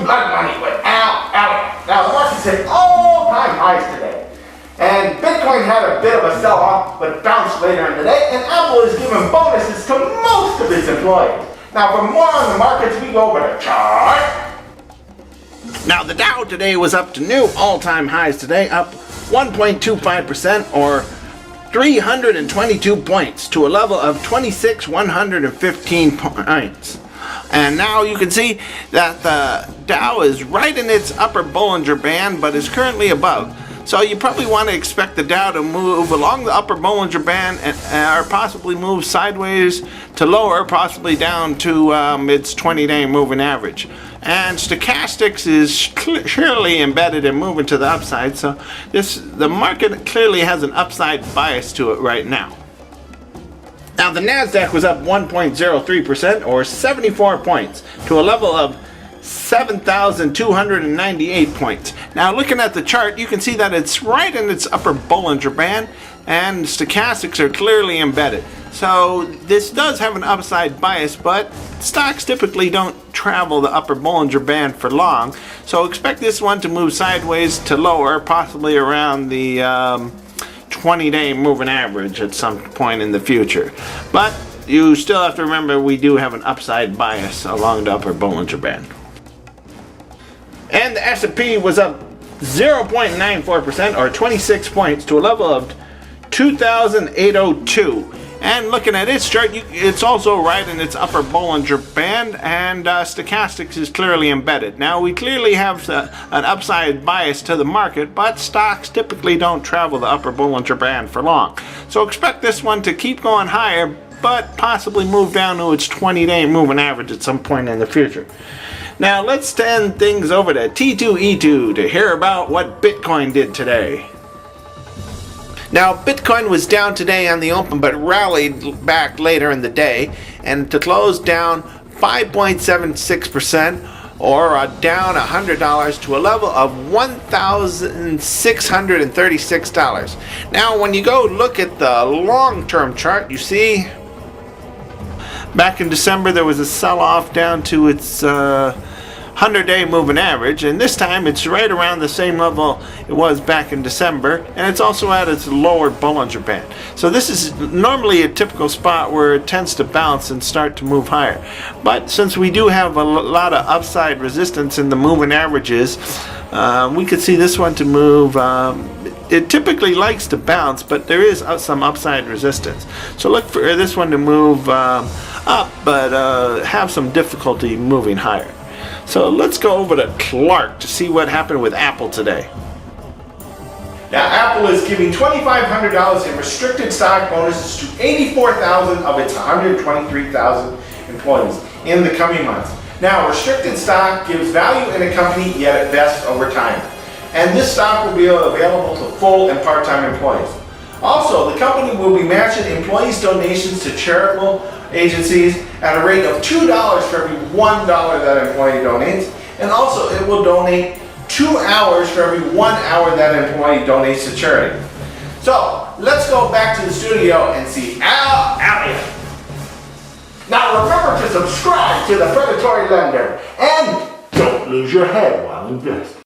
blood money with Al Elliott. Now, the market's hit all-time highs today. And Bitcoin had a bit of a sell-off, but bounced later in the day, and Apple is giving bonuses to most of its employees. Now, for more on the markets, we go over the chart. Now, the Dow today was up to new all-time highs today, up 1.25% or 322 points to a level of 26,115 points. And now you can see that the Dow is right in its upper Bollinger Band, but is currently above. So you probably want to expect the Dow to move along the upper Bollinger Band or possibly move sideways to lower, possibly down to its 20-day moving average. And stochastics is clearly embedded and moving to the upside, so the market clearly has an upside bias to it right now. Now, the Nasdaq was up 1.03% or 74 points to a level of 7,298 points. Now, looking at the chart, you can see that it's right in its upper Bollinger Band, and stochastics are clearly embedded. So this does have an upside bias, but stocks typically don't travel the upper Bollinger Band for long. So expect this one to move sideways to lower, possibly around the 20-day moving average at some point in the future. But you still have to remember we do have an upside bias along the upper Bollinger Band. And the S&P was up 0.94% or 26 points to a level of 2,802. And looking at its chart, it's also right in its upper Bollinger Band, and stochastics is clearly embedded. Now, we clearly have an upside bias to the market, but stocks typically don't travel the upper Bollinger Band for long. So expect this one to keep going higher, but possibly move down to its 20-day moving average at some point in the future. Now, let's send things over to T2E2 to hear about what Bitcoin did today. Now, Bitcoin was down today on the open, but rallied back later in the day, and to close down 5.76%, or down $100 to a level of $1,636. Now, when you go look at the long-term chart, you see back in December there was a sell-off down to its 100-day moving average, and this time it's right around the same level it was back in December, and it's also at its lower Bollinger Band. So this is normally a typical spot where it tends to bounce and start to move higher. But since we do have a lot of upside resistance in the moving averages, we could see this one to move. It typically likes to bounce, but there is some upside resistance. So look for this one to move up, but have some difficulty moving higher. So let's go over to Clark to see what happened with Apple today. Now, Apple is giving $2,500 in restricted stock bonuses to 84,000 of its 123,000 employees in the coming months. Now, restricted stock gives value in a company, yet it vests over time. And this stock will be available to full and part-time employees. Also, the company will be matching employees' donations to charitable agencies at a rate of $2 for every $1 that employee donates, and also it will donate 2 hours for every 1 hour that employee donates to charity. So let's go back to the studio and see Al Elliott. Now remember to subscribe to The Predatory Lender, and don't lose your head while investing.